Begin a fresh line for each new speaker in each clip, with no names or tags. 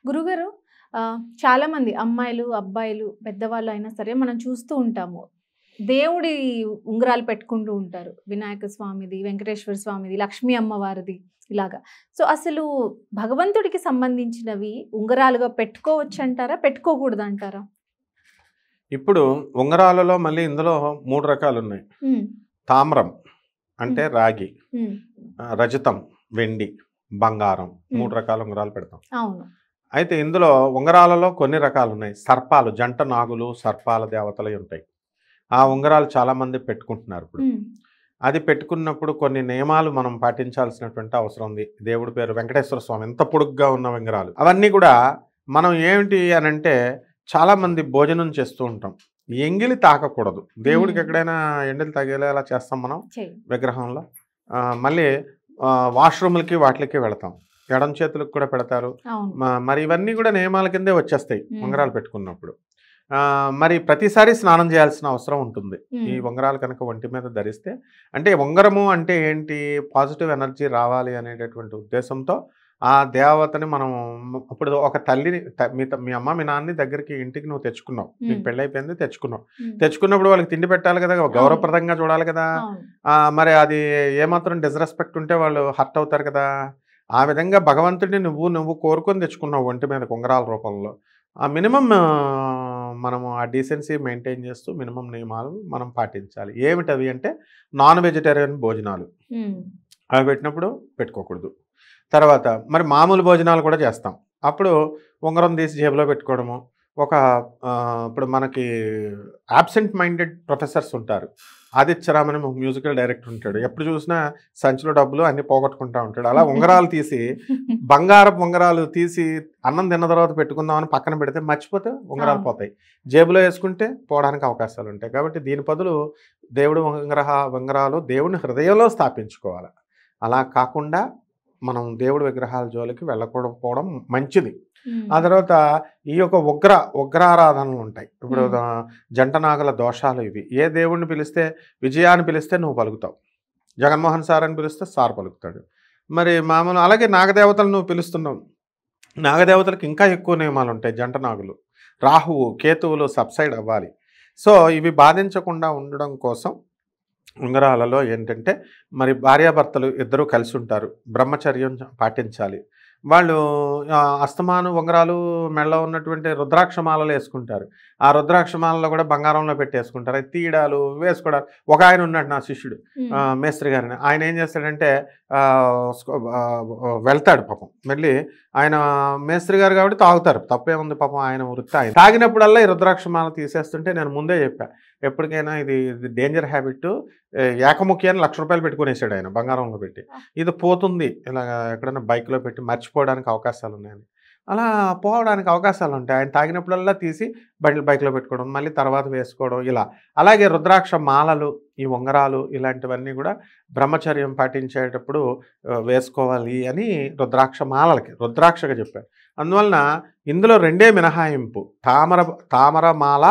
గురుగారు చాలామంది అమ్మాయిలు, అబ్బాయిలు, పెద్దవాళ్ళు అయినా సరే మనం చూస్తూ ఉంటాము. దేవుడి ఉంగరాలు పెట్టుకుంటూ ఉంటారు. వినాయక స్వామిది, వెంకటేశ్వర స్వామిది, లక్ష్మీ అమ్మవారిది ఇలాగా. సో, అసలు భగవంతుడికి సంబంధించినవి ఉంగరాలుగా పెట్టుకోవచ్చంటారా? పెట్టుకోకూడదంటారా?
ఇప్పుడు ఉంగరాలలో మళ్ళీ ఇందులో 3 రకాలున్నాయి. తామ్రం అంటే రాగి, రజతం వెండి, బంగారం 3 రకాల ఉంగరాలు పెడతాం.
అవును.
అయితే ఇందులో ఉంగరాలలో కొన్ని రకాలు ఉన్నాయి. సర్పాలు, జంట నాగులు, సర్పాల దేవతలు ఉంటాయి. ఆ ఉంగరాలు చాలామంది పెట్టుకుంటున్నారు ఇప్పుడు. అది పెట్టుకున్నప్పుడు కొన్ని నియమాలు మనం పాటించాల్సినటువంటి అవసరం ఉంది. దేవుడి పేరు వెంకటేశ్వర స్వామి, ఎంత పొడుగ్గా ఉన్న ఉంగరాలు అవన్నీ కూడా మనం ఏమిటి అని అంటే, చాలామంది భోజనం చేస్తూ ఉంటాం, ఎంగిలి తాకకూడదు. దేవుడికి ఎక్కడైనా ఎంగిలి తగిలేలా చేస్తాం మనం విగ్రహంలో. మళ్ళీ వాష్రూమ్లకి వాటికి వెళతాం, ఎడం చేతులకు కూడా పెడతారు. మరి ఇవన్నీ కూడా నియమాల కిందే వచ్చేస్తాయి ఉంగరాలు పెట్టుకున్నప్పుడు. మరి ప్రతిసారి స్నానం చేయాల్సిన అవసరం ఉంటుంది ఈ ఉంగరాలు కనుక ఒంటి మీద ధరిస్తే. అంటే ఉంగరము అంటే ఏంటి, పాజిటివ్ ఎనర్జీ రావాలి అనేటటువంటి ఉద్దేశంతో ఆ దేవతని మనం ఇప్పుడు ఒక తల్లిని మీ అమ్మ మీ నాన్నని దగ్గరికి ఇంటికి నువ్వు తెచ్చుకున్నావు, నీకు పెళ్ళైపోయింది, తెచ్చుకున్నప్పుడు వాళ్ళకి తిండి పెట్టాలి కదా, గౌరవప్రదంగా చూడాలి కదా. మరి అది ఏమాత్రం డిస్రెస్పెక్ట్ ఉంటే వాళ్ళు హర్ట్ అవుతారు కదా. ఆ విధంగా భగవంతుడిని నువ్వు కోరుకొని తెచ్చుకున్నావు ఒంటి మీద ఉంగరాల రూపంలో. ఆ మినిమం మనము ఆ డీసెన్సీ మెయింటైన్ చేస్తూ మినిమం నియమాలు మనం పాటించాలి. ఏమిటవి అంటే, నాన్ వెజిటేరియన్ భోజనాలు అవి పెట్టినప్పుడు పెట్టుకోకూడదు. తర్వాత మరి మామూలు భోజనాలు కూడా చేస్తాం, అప్పుడు ఉంగరం తీసి జేబులో పెట్టుకోవడము. ఇప్పుడు మనకి యాబ్సెంట్ మైండెడ్ ప్రొఫెసర్స్ ఉంటారు. ఆదిత్యరామని మ్యూజికల్ డైరెక్టర్ ఉంటాడు, ఎప్పుడు చూసినా సంచిలో డబ్బులు అన్ని పోగొట్టుకుంటూ ఉంటాడు. అలా ఉంగరాలు తీసి, బంగారపు ఉంగరాలు తీసి అన్నం తిన్న తర్వాత పెట్టుకుందామని పక్కన పెడితే మర్చిపోతే ఉంగరాలు పోతాయి, జేబులో వేసుకుంటే పోవడానికి అవకాశాలు ఉంటాయి. కాబట్టి దీని బదులు దేవుడు ఉంగరాలు దేవుడిని హృదయంలో స్థాపించుకోవాలి. అలా కాకుండా మనం దేవుడి విగ్రహాల జోలికి వెళ్ళకపోవడం మంచిది. ఆ తర్వాత ఈ యొక్క ఉగ్రారాధనలు ఉంటాయి. ఇప్పుడు జంటనాగుల దోషాలు ఇవి. ఏ దేవుడిని పిలిస్తే, విజయాన్ని పిలిస్తే నువ్వు పలుకుతావు, జగన్మోహన్ సార్ అని పిలిస్తే సార్ పలుకుతాడు. మరి మామూలు అలాగే నాగదేవతలు నువ్వు పిలుస్తున్నావు, నాగదేవతలకు ఇంకా ఎక్కువ నియమాలు ఉంటాయి. జంటనాగులు, రాహువు, కేతువులు సబ్సైడ్ అవ్వాలి. సో ఇవి బాధించకుండా ఉండడం కోసం ఉంగరాలలో ఏంటంటే, మరి భార్యాభర్తలు ఇద్దరూ కలిసి ఉంటారు, బ్రహ్మచర్యం పాటించాలి. వాళ్ళు అస్తమాను ఉంగరాలు మెడలో ఉన్నటువంటి రుద్రాక్షమాలలో వేసుకుంటారు. ఆ రుద్రాక్షమాలలో కూడా బంగారంలో పెట్టేసుకుంటారు. అది తీయడాలు వేసుకోవడాలు. ఒక ఆయన ఉన్నాడు నా శిష్యుడు, మేస్త్రి గారిని. ఆయన ఏం చేస్తాడంటే వెళ్తాడు పాపం, మళ్ళీ ఆయన మేస్త్రి గారు కాబట్టి తాగుతారు, తప్పేముంది పాపం, ఆయన వృత్తి. ఆయన తాగినప్పుడల్లా ఈ రుద్రాక్షమాల తీసేస్తుంటే నేను ముందే చెప్పా, ఎప్పటికైనా ఇది డేంజర్ హ్యాబిట్. ఏకముఖి అని ₹1,00,000 పెట్టుకునేసాడు ఆయన బంగారంలో పెట్టి. ఇది పోతుంది ఇలా ఎక్కడైనా బైక్లో పెట్టి మర్చిపోవడానికి అవకాశాలు ఉన్నాయని. అలా పోవడానికి అవకాశాలు ఉంటాయి. ఆయన తాగినప్పుడల్లా తీసి బైక్లో పెట్టుకోవడం, మళ్ళీ తర్వాత వేసుకోవడం ఇలా. అలాగే రుద్రాక్ష మాలలు, ఈ ఉంగరాలు ఇలాంటివన్నీ కూడా బ్రహ్మచర్యం పాటించేటప్పుడు వేసుకోవాలి అని రుద్రాక్ష మాలలకి రుద్రాక్షగా చెప్పారు. అందువలన ఇందులో 2 మినహాయింపు, తామరమాల,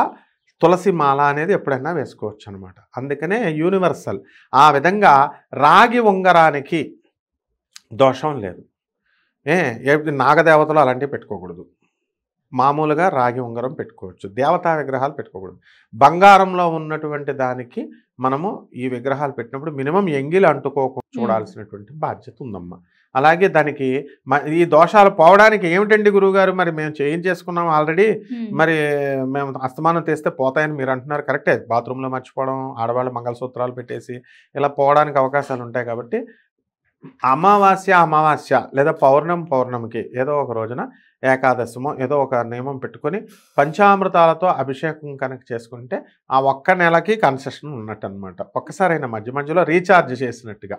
తులసి మాల అనేది ఎప్పుడైనా వేసుకోవచ్చు అనమాట. అందుకనే యూనివర్సల్. ఆ విధంగా రాగి ఉంగరానికి దోషం లేదు. నాగదేవతలు అలాంటివి పెట్టుకోకూడదు, మామూలుగా రాగి ఉంగరం పెట్టుకోవచ్చు. దేవతా విగ్రహాలు పెట్టుకోకూడదు. బంగారంలో ఉన్నటువంటి దానికి మనము ఈ విగ్రహాలు పెట్టినప్పుడు మినిమం ఎంగిలి అంటుకోకుండా చూడాల్సినటువంటి బాధ్యత ఉందమ్మా. అలాగే దానికి ఈ దోషాలు పోవడానికి ఏమిటండి గురువుగారు, మరి మేము చేయించేసుకున్నాం ఆల్రెడీ, మరి మేము అస్తమానం తెస్తే పోతాయని మీరు అంటున్నారు. కరెక్టే, బాత్రూంలో మర్చిపోవడం, ఆడవాళ్ళు మంగళసూత్రాలు పెట్టేసి ఇలా పోవడానికి అవకాశాలు ఉంటాయి. కాబట్టి అమావాస్య లేదా పౌర్ణమికి ఏదో ఒక రోజున, ఏకాదశమో ఏదో ఒక నియమం పెట్టుకొని పంచామృతాలతో అభిషేకం కనుక చేసుకుంటే ఆ ఒక్క నెలకి కన్సెషన్ ఉన్నట్టు అనమాట. ఒక్కసారైనా మధ్యలో రీఛార్జ్ చేసినట్టుగా.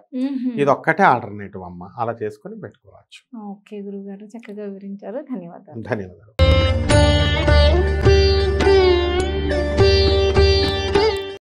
ఇది ఒక్కటే ఆల్టర్నేటివ్ అమ్మ, అలా చేసుకొని పెట్టుకోవచ్చు.
ఓకే గురుగారు, చక్కగా వివరించారు. ధన్యవాదాలు.
ధన్యవాదాలు.